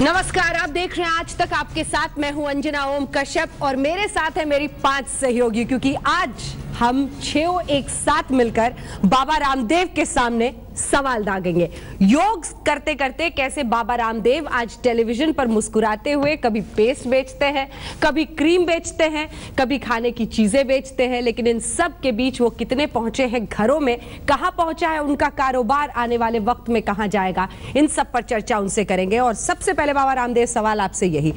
नमस्कार, आप देख रहे हैं आज तक आपके साथ। मैं हूं अंजना ओम कश्यप और मेरे साथ है मेरी 5 सहयोगी, क्योंकि आज हम 6 एक साथ मिलकर बाबा रामदेव के सामने सवाल दागेंगे। योग करते करते कैसे बाबा रामदेव आज टेलीविजन पर मुस्कुराते हुए कभी पेस्ट बेचते हैं, कभी क्रीम बेचते हैं, कभी खाने की चीजें बेचते हैं, लेकिन इन सब के बीच वो कितने पहुंचे हैं घरों में, कहां पहुंचा है उनका कारोबार, आने वाले वक्त में कहां जाएगा, इन सब पर चर्चा उनसे करेंगे। और सबसे पहले बाबा रामदेव, सवाल आपसे यही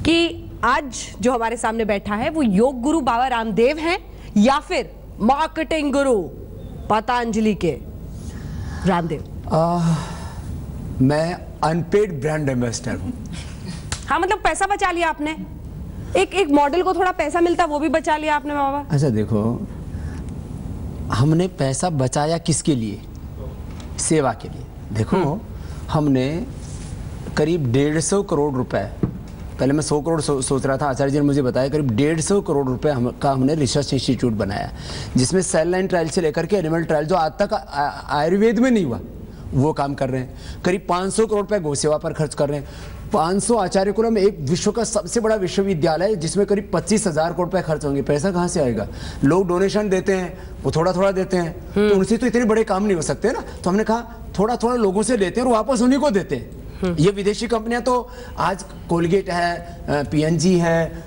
कि आज जो हमारे सामने बैठा है वो योग गुरु बाबा रामदेव हैं या फिर मार्केटिंग गुरु पतंजलि के रामदेव? मैं अनपेड ब्रांड एम्बेसडर हूं। हाँ, मतलब पैसा बचा लिया आपने। एक मॉडल को थोड़ा पैसा मिलता, वो भी बचा लिया आपने बाबा। अच्छा देखो, हमने पैसा बचाया किसके लिए? सेवा के लिए। देखो, हमने करीब 150 करोड़ रुपए, पहले मैं 100 करोड़ सोच रहा था, आचार्य जी ने मुझे बताया करीब 150 करोड़ रुपए का हमने रिसर्च इंस्टीट्यूट बनाया, जिसमें सेल लाइन ट्रायल से लेकर के एनिमल ट्रायल, जो आज तक आयुर्वेद में नहीं हुआ, वो काम कर रहे हैं। करीब 500 करोड़ रुपए गौ सेवा पर खर्च कर रहे हैं। 500 आचार्य कुलम एक विश्व का सबसे बड़ा विश्वविद्यालय, जिसमें करीब 25,000 करोड़ रुपए खर्च होंगे। पैसा कहाँ से आएगा? लोग डोनेशन देते हैं, वो थोड़ा थोड़ा देते हैं, तो उनसे तो इतने बड़े काम नहीं हो सकते ना। तो हमने कहा थोड़ा थोड़ा लोगों से लेते हैं और वापस उन्हीं को देते हैं। ये विदेशी कंपनियां तो आज कोलगेट है, पीएनजी है,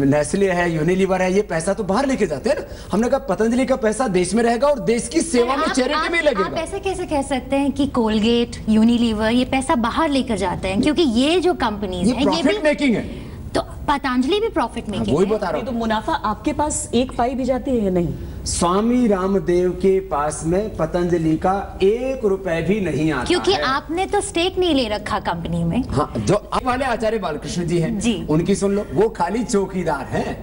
नेस्ले है, यूनिलीवर है, ये पैसा तो बाहर लेके जाते हैं ना। हमने कहा पतंजलि का पैसा देश में रहेगा और देश की सेवा में, चैरिटी में लगेगा। आप ऐसे कैसे कह सकते हैं कि कोलगेट, यूनिलीवर ये पैसा बाहर लेकर जाते हैं? क्योंकि ये जो कंपनीज हैं, ये प्रॉफिट मेकिंग है। तो पतंजलि भी प्रॉफिट मेकिंग है। वही बता रहा हूं। तो मुनाफा आपके पास एक पाई भी जाती है या नहीं? स्वामी रामदेव के पास में पतंजलि का 1 रुपए भी नहीं आता, क्योंकि है। आपने तो स्टेक नहीं ले रखा कंपनी में। हाँ, जो अब वाले आचार्य बालकृष्ण जी हैं जी, उनकी सुन लो, वो खाली चौकीदार हैं।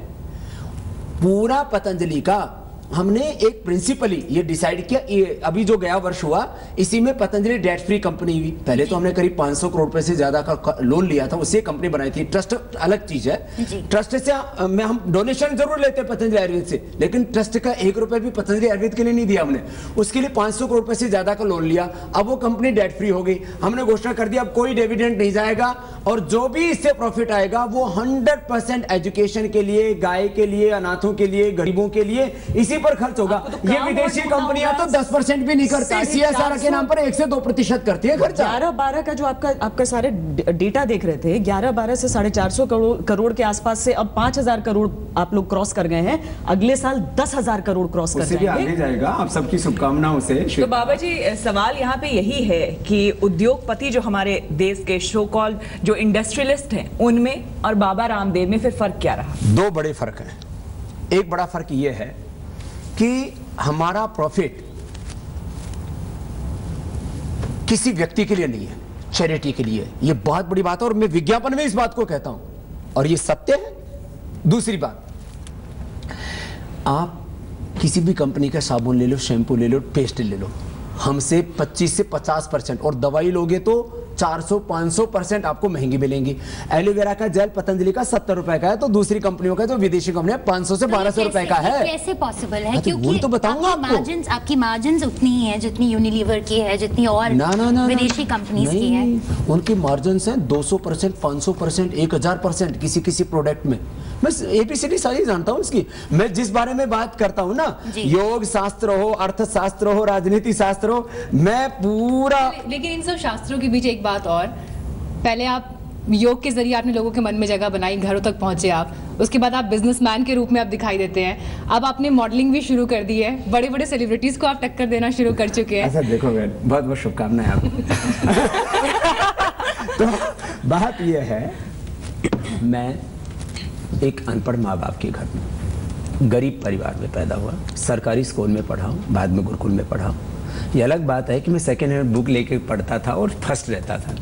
पूरा पतंजलि का हमने एक प्रिंसिपली ये डिसाइड किया, ये अभी जो गया वर्ष हुआ, इसी में पतंजलि डेट फ्री कंपनी हुई। पहले तो हमने करीब 500 करोड़ रुपए से ज्यादा का लोन लिया था, उससे कंपनी बनाई थी। ट्रस्ट अलग चीज है। ट्रस्ट से हम डोनेशन जरूर लेते हैं पतंजलि आयुर्वेद से, लेकिन ट्रस्ट का 1 रुपए भी पतंजलि आयुर्वेद के लिए नहीं दिया हमने। उसके लिए 500 करोड़ रुपए से ज्यादा का लोन लिया। अब वो कंपनी डेट फ्री हो गई। हमने घोषणा कर दिया अब कोई डिविडेंड नहीं जाएगा, और जो भी इससे प्रॉफिट आएगा वो 100% एजुकेशन के लिए, गाय के लिए, अनाथों के लिए, गरीबों के लिए इसी पर खर्च होगा। ये विदेशी कंपनियां तो 10% भी नहीं करती, सीएसआर के नाम पर 1 से 2% करती है खर्चा। 11-12 का जो आपका सारे डेटा देख रहे थे, 11-12 से 450 करोड़ के आसपास से अब 5,000 करोड़ आप लोग क्रॉस कर गए हैं। अगले साल 10,000 करोड़ क्रॉस कर जाएंगे। आगे जाएगा। आप सबकी शुभकामनाओं से। तो बाबा जी, सवाल यहाँ पे यही है कि उद्योगपति जो हमारे देश के शो कॉल जो इंडस्ट्रियलिस्ट हैं, उनमें और बाबा रामदेव में फिर फर्क क्या रहा? 2 बड़े फर्क हैं। एक बड़ा फर्क यह है कि हमारा प्रॉफिट किसी व्यक्ति के लिए नहीं है, चैरिटी के लिए। यह बहुत बड़ी बात है और मैं विज्ञापन में इस बात को कहता हूं और यह सत्य है। दूसरी बात, आप किसी भी कंपनी का साबुन ले लो, शैम्पू ले लो, पेस्ट ले लो, हमसे 25 से 50%, और दवाई लोगे तो 400-500% आपको महंगी मिलेंगी। एलोवेरा का जेल पतंजलि का 70 रुपए का है, तो दूसरी कंपनियों का, जो विदेशी कंपनियां, 500 से 1200 रुपए का है। कैसे पॉसिबल है? तो क्योंकि तो बताऊंगा आपकी मार्जिन उतनी ही है जितनी यूनिलीवर की है, जितनी और विदेशी कंपनीज की है। उनकी मार्जिन है 200%, 500%, 1000% किसी प्रोडक्ट में। मैं एबीसीडी सारी जानता हूं इसकी। मैं जिस बारे में बात करता हूं ना, योग शास्त्र हो, अर्थशास्त्र हो, राजनीति शास्त्र हो, मैं पूरा। लेकिन इन सब शास्त्रों के बीच एक बात और, पहले आप योग के जरिए आपने लोगों के मन में जगह बनाई, घरों तक पहुंचे आप, उसके बाद आप बिजनेसमैन के रूप में आप दिखाई देते हैं। अब आपने मॉडलिंग भी शुरू कर दी है, बड़े बड़े सेलिब्रिटीज को आप टक्कर देना शुरू कर चुके हैं। ऐसा देखो बहन, बहुत बहुत शुभकामनाएं आपको। तो बात यह है, मैं एक अनपढ़ माँ बाप के घर में, गरीब परिवार में पैदा हुआ, सरकारी स्कूल में पढ़ा हूँ, बाद में गुरुकुल में पढ़ा हूँ। ये अलग बात है कि मैं सेकेंड हैंड बुक लेके पढ़ता था और फर्स्ट रहता था,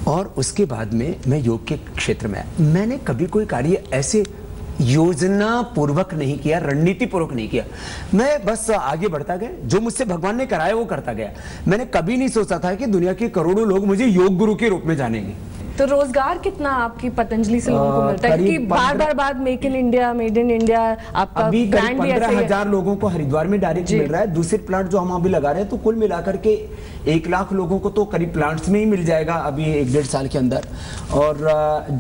और उसके बाद में मैं योग के क्षेत्र में आया। मैंने कभी कोई कार्य ऐसे योजना पूर्वक नहीं किया, रणनीति पूर्वक नहीं किया। मैं बस आगे बढ़ता गया, जो मुझसे भगवान ने कराया वो करता गया। मैंने कभी नहीं सोचा था कि दुनिया के करोड़ों लोग मुझे योग गुरु के रूप में जानेंगे। तो रोजगार कितना आपकी पतंजलि से लोगों को मिलता है? क्योंकि बार make in India, made in India आपका अभी ब्रांड भी ऐसा ही है। 15,000 लोगों को हरिद्वार में डायरेक्ट मिल रहा है। दूसरे प्लांट जो हम अभी लगा रहे हैं, तो कुल मिलाकर के 1 लाख लोगों को तो करीब प्लांट्स में ही मिल जाएगा अभी 1-1.5 साल के अंदर। और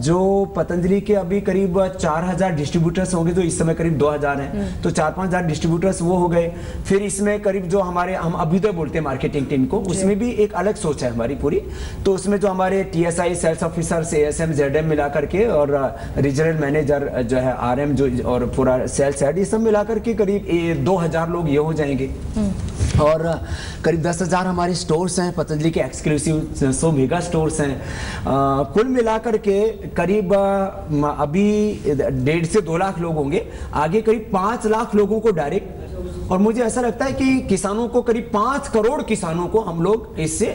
जो पतंजलि के अभी करीब 4,000 डिस्ट्रीब्यूटर्स होंगे, जो इस समय करीब 2,000 हैं, तो 4-5,000 डिस्ट्रीब्यूटर्स वो हो गए। फिर इसमें करीब जो हमारे, हम अभ्युदय बोलते हैं मार्केटिंग टीम को, उसमें भी एक अलग सोच है हमारी पूरी। तो उसमें जो हमारे TSI sales officer, ASM, ZM मिला करके और रीजनल मैनेजर जो है, RM जो, और पूरा सेल्स हेड, ये सब मिलाकर के करीब 2,000 लोग ये हो जाएंगे। और करीब 10,000 हमारे स्टोर्स हैं पतंजलि के एक्सक्लूसिव, 100 मेगा स्टोर्स हैं। कुल मिलाकर के करीब अभी 1.5 से 2 लाख लोग होंगे, आगे करीब 5 लाख लोगों को डायरेक्ट। और मुझे ऐसा लगता है कि किसानों को, करीब 5 करोड़ किसानों को हम लोग इससे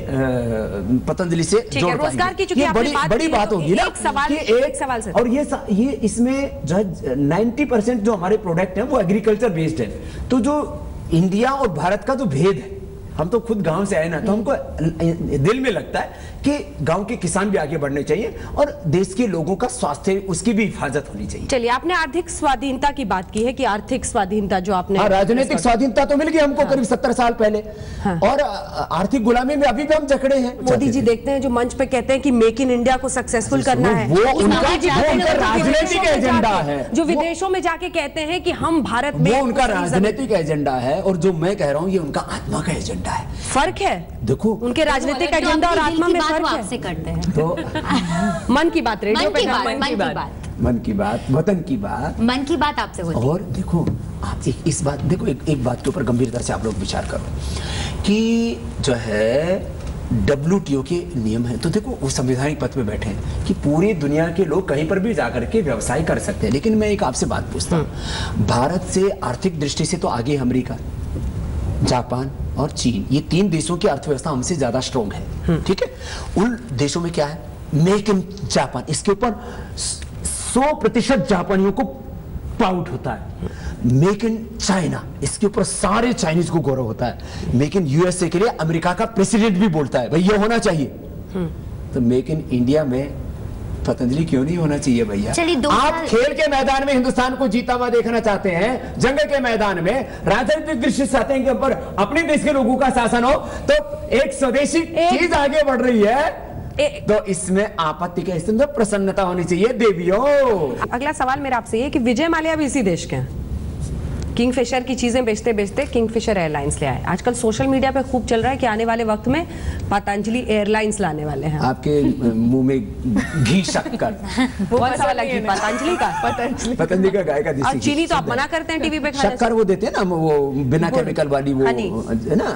पतंजलि से जोड़ पाएंगे। रोजगार की चूंकि बड़ी बात होगी ना। एक सवाल सर, और ये इसमें जो है 90% जो हमारे प्रोडक्ट हैं वो एग्रीकल्चर बेस्ड है। तो जो इंडिया और भारत का जो भेद है, हम तो खुद गांव से आए ना, तो हमको दिल में लगता है कि गांव के किसान भी आगे बढ़ने चाहिए और देश के लोगों का स्वास्थ्य, उसकी भी हिफाजत होनी चाहिए। चलिए, आपने आर्थिक स्वाधीनता की बात की है कि आर्थिक स्वाधीनता जो आपने, राजनीतिक स्वाधीनता तो मिल गई हमको करीब 70 साल पहले। और आर्थिक गुलामी में अभी भी हम जकड़े हैं। मोदी जी देखते हैं जो मंच पे कहते हैं कि मेक इन इंडिया को सक्सेसफुल करना है, वो उनका राजनीतिक एजेंडा है। जो विदेशों में जाके कहते हैं कि हम भारत में, वो उनका राजनीतिक एजेंडा है। और जो मैं कह रहा हूँ, ये उनका आत्मा का एजेंडा है। फर्क है, देखो, उनके राजनीतिक एजेंडा और आत्मा में फर्क है। आपसे करते हैं तो मन की बात, रेडियो पे मन की बात, वतन की बात, मन की बात आपसे होती है। और देखो, आप इस बात देखो, एक बात के ऊपर गंभीरता से आप लोग विचार करो कि जो है WTO के नियम है। तो देखो, वो संवैधानिक पद पे बैठे हैं कि पूरी दुनिया के लोग कहीं पर भी जाकर के व्यवसाय कर सकते हैं। लेकिन मैं एक आपसे बात पूछता हूँ, भारत से आर्थिक दृष्टि से तो आगे अमेरिका, जापान और चीन, ये 3 देशों की अर्थव्यवस्था हमसे ज्यादा स्ट्रॉन्ग है। ठीक है, उन देशों में क्या है, मेक इन जापान, इसके ऊपर 100% जापानियों को प्राउड होता है। मेक इन चाइना, इसके ऊपर सारे चाइनीज को गौरव होता है। मेक इन USA के लिए अमेरिका का प्रेसिडेंट भी बोलता है भाई ये होना चाहिए। तो मेक इन इंडिया में पतंजलि क्यों नहीं होना चाहिए भैया? आप खेल के मैदान में हिंदुस्तान को जीता हुआ देखना चाहते हैं, जंग के मैदान में राजनीतिक दृष्टि से चाहते हैं कि ऊपर अपने देश के लोगों का शासन हो, तो एक स्वदेशी चीज आगे बढ़ रही है, तो इसमें आपत्ति के इसमें प्रसन्नता होनी चाहिए देवियों। अगला सवाल मेरा आपसे ये कि विजय माल्या भी इसी देश के हैं। किंगफिशर की चीजें बेचते बेचते किंगफिशर एयरलाइंस ले आए। आजकल सोशल मीडिया पे खूब चल रहा है कि आने वाले वक्त में पतंजलि एयरलाइंस लाने वाले हैं। आपके मुंह में घी शक्कर कौन सा वाला घी? पतंजलि का? पतंजलि का गाय का देसी और चीनी तो आप मना करते हैं टीवी पे खाने से। शक्कर वो देते हैं ना, वो बिना केमिकल वाली, वो है ना,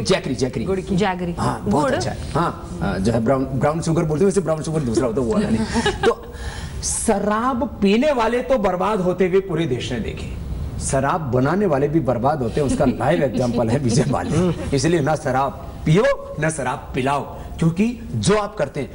जैगरी। हाँ, बहुत अच्छा है। हाँ, जो है ब्राउन शुगर बोलते हैं, वैसे ब्राउन शुगर दूसरा होता है, वो वाला नहीं। तो शराब पीने वाले तो बर्बाद होते हुए पूरे देश ने देखे, शराब बनाने वाले भी बर्बाद होते हैं। उसका लाइव एग्जांपल है विजय माल्या। इसलिए ना शराब पियो ना शराब पिलाओ, क्योंकि जो आप करते हैं,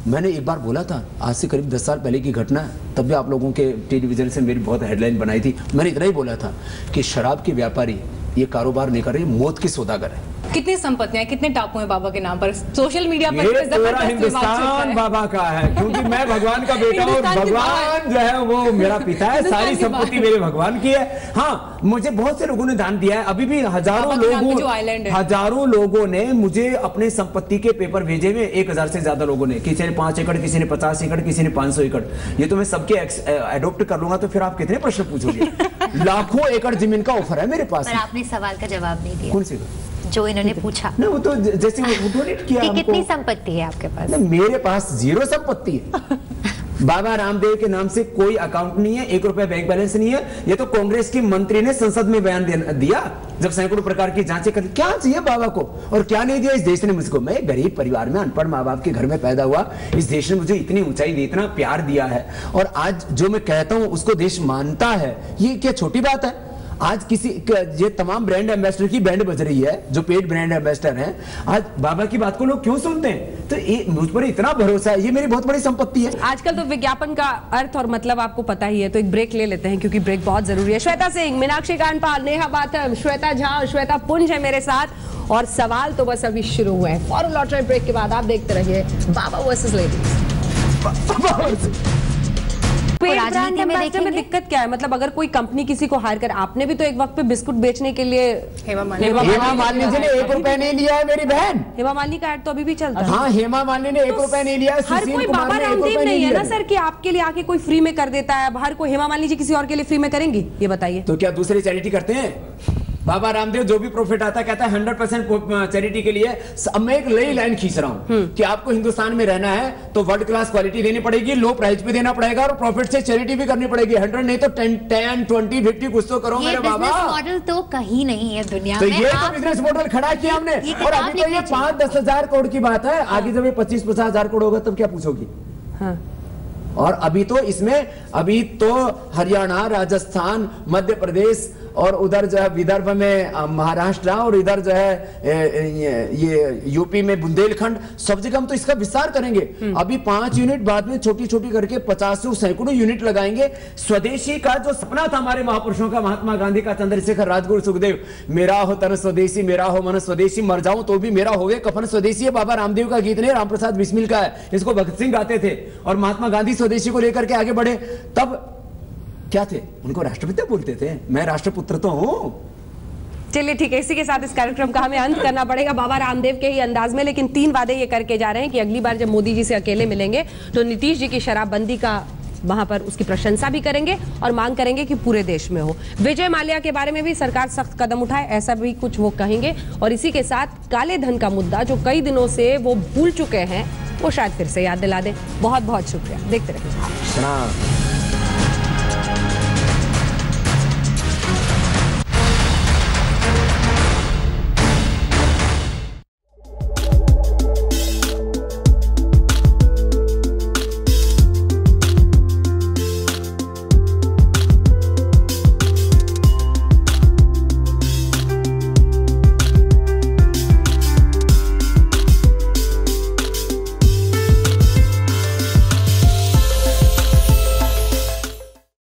मैंने एक बार बोला था, आज से करीब 10 साल पहले की घटना है, तब भी आप लोगों के टेलीविजन से मेरी बहुत हेडलाइन बनाई थी। मैंने इतना ही बोला था कि शराब के व्यापारी ये कारोबार नहीं कर रहे, मौत की सौदागर है। कितनी संपत्तियां, कितने टापू हैं बाबा के नाम पर? सोशल मीडिया पर ये पूरा हिंदुस्तान बाबा का है, क्योंकि मैं भगवान का बेटा हूँ, भगवान जो है वो मेरा पिता है, सारी संपत्ति मेरे भगवान की है। हाँ, मुझे बहुत से लोगों ने दान दिया है, अभी भी हजारों लोगों ने मुझे अपने संपत्ति के पेपर भेजे हुए, 1000 से ज्यादा लोगों ने। किसी ने 5 एकड़, किसी ने 50 एकड़, किसी ने 500 एकड़। ये तो मैं सबके एडॉप्ट कर लूंगा, तो फिर आप कितने प्रश्न पूछोगे? लाखों एकड़ जमीन का ऑफर है मेरे पास। पर आपने सवाल का जवाब नहीं दिया। कौन सी जो इन्होंने पूछा? ना, वो तो जैसे वो डोनेट किया हमको। कितनी संपत्ति है आपके पास? मेरे पास 0 संपत्ति है। बाबा रामदेव के नाम से कोई अकाउंट नहीं है, 1 रुपया बैंक बैलेंस नहीं है। ये तो कांग्रेस की मंत्री ने संसद में बयान दिया, जब सैकड़ों प्रकार की जांचें कर। क्या चाहिए बाबा को और क्या नहीं दिया इस देश ने मुझको? मैं गरीब परिवार में, अनपढ़ माँ बाप के घर में पैदा हुआ, इस देश ने मुझे इतनी ऊंचाई दी, इतना प्यार दिया है, और आज जो मैं कहता हूं उसको देश मानता है। ये क्या छोटी बात है? आज किसी ये तमाम ब्रांड एम्बेसडर की बैंड बज रही है, जो पेड ब्रांड एम्बेसडर हैं, आज बाबा की बात को लोग क्यों सुनते हैं? तो मुझ पर इतना भरोसा है, ये मेरी बहुत बड़ी संपत्ति है। आजकल तो विज्ञापन का अर्थ और मतलब आपको पता ही है, तो एक ब्रेक ले लेते हैं, क्योंकि ब्रेक बहुत जरूरी है। श्वेता सिंह, मीनाक्षी कांडपाल, नेहा बाथम, श्वेता झा और श्वेता पुंज है मेरे साथ, और सवाल तो बस अभी शुरू हुए हैं। फॉर लॉटरी ब्रेक के बाद आप देखते रहिए बाबा वर्सेस लेडीज। राजनीति में देखेंगे दिक्कत क्या है? मतलब अगर कोई कंपनी किसी को हायर कर, आपने भी तो एक वक्त पे बिस्कुट बेचने के लिए हेमा मालिनी जी ने 1 रुपए नहीं लिया है मेरी बहन। हेमा मालिनी का ऐड तो अभी भी चलता है। हाँ, हेमा मालिनी ने 1 रुपए नहीं लिया। हर कोई बाबा रामदेव नहीं है ना सर कि आपके लिए आके कोई फ्री में कर देता है। हर कोई हेमा मालिनी जी किसी और के लिए फ्री में करेंगी? ये बताइए। तो क्या दूसरी चैरिटी करते हैं? बाबा रामदेव जो भी प्रॉफिट आता है कहता है 100% चैरिटी के लिए। अब मैं एक नई लाइन खींच रहा हूं कि आपको हिंदुस्तान में रहना है तो वर्ल्ड क्लास क्वालिटी देनी पड़ेगी, लो प्राइस पे देना पड़ेगा और प्रॉफिट से चैरिटी भी करनी पड़ेगी। 100 नहीं तो 10, 20, 50 कुछ तो करो मेरे बाबा। मॉडल तो कहीं नहीं है दुनिया तो में। ये तो बिजनेस मॉडल खड़ा किया हमने। और अभी तो ये 5-10 हजार करोड़ की बात है। आगे जब ये 25-50 हजार करोड़ होगा तब क्या पूछोगी? हाँ। और अभी तो इसमें हरियाणा, राजस्थान, मध्य प्रदेश और उधर जो है विदर्भ में महाराष्ट्र और इधर जो है ये यूपी में बुंदेलखंड, सब जगह हम तो इसका विस्तार करेंगे। अभी 5 यूनिट, बाद में छोटी छोटी करके 50 सैकड़ों यूनिट लगाएंगे। स्वदेशी का जो सपना था हमारे महापुरुषों का, महात्मा गांधी का, चंद्रशेखर, राजगुरु, सुखदेव, मेरा हो तन स्वदेशी, मेरा हो मन स्वदेशी, मर जाऊं तो भी मेरा होवे कफन स्वदेशी। ये बाबा रामदेव का गीत नहीं, रामप्रसाद बिस्मिल का है। इसको भगत सिंह गाते थे और महात्मा गांधी स्वदेशी को लेकर के आगे बढ़े। तब क्या थे? उनको राष्ट्रपिता बोलते थे। मैं राष्ट्रपुत्र तो हूं। चलिए ठीक है, इसी के साथ इस कार्यक्रम का हमें अंत करना पड़ेगा बाबा रामदेव के ही अंदाज में। लेकिन 3 वादे ये करके जा रहे हैं कि अगली बार जब मोदी जी से अकेले मिलेंगे तो नीतीश जी की शराबबंदी का वहां पर उसकी प्रशंसा भी करेंगे और मांग करेंगे कि पूरे देश में हो। विजय माल्या के बारे में भी सरकार सख्त कदम उठाए, ऐसा भी कुछ वो कहेंगे। और इसी के साथ काले धन का मुद्दा जो कई दिनों से वो भूल चुके हैं, वो शायद फिर से याद दिला दें। बहुत बहुत शुक्रिया, देखते रहिए।